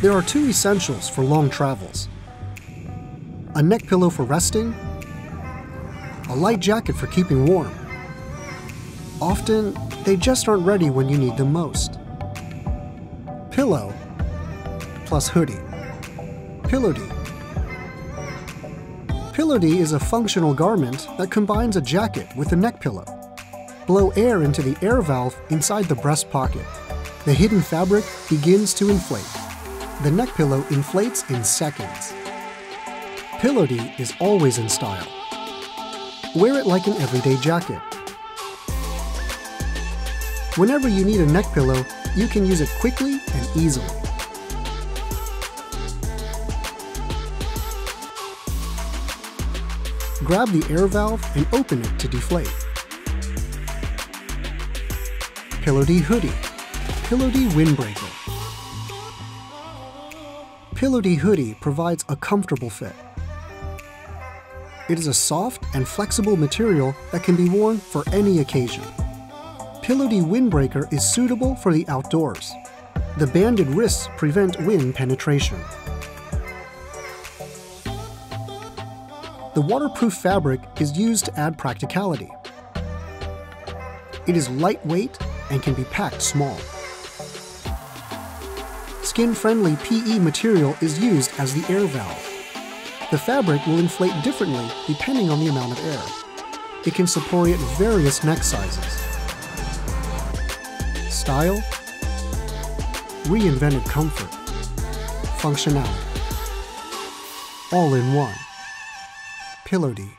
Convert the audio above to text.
There are two essentials for long travels: a neck pillow for resting, a light jacket for keeping warm. Often, they just aren't ready when you need them most. Pillow plus hoodie. Pillowdy. Pillowdy is a functional garment that combines a jacket with a neck pillow. Blow air into the air valve inside the breast pocket. The hidden fabric begins to inflate. The neck pillow inflates in seconds. Pillowdy is always in style. Wear it like an everyday jacket. Whenever you need a neck pillow, you can use it quickly and easily. Grab the air valve and open it to deflate. Pillowdy hoodie. Pillowdy windbreaker. Pillowdy hoodie provides a comfortable fit. It is a soft and flexible material that can be worn for any occasion. Pillowdy windbreaker is suitable for the outdoors. The banded wrists prevent wind penetration. The waterproof fabric is used to add practicality. It is lightweight and can be packed small. Skin-friendly PE material is used as the air valve. The fabric will inflate differently depending on the amount of air. It can support various neck sizes. Style, reinvented comfort, functionality, all in one. Pillowdy.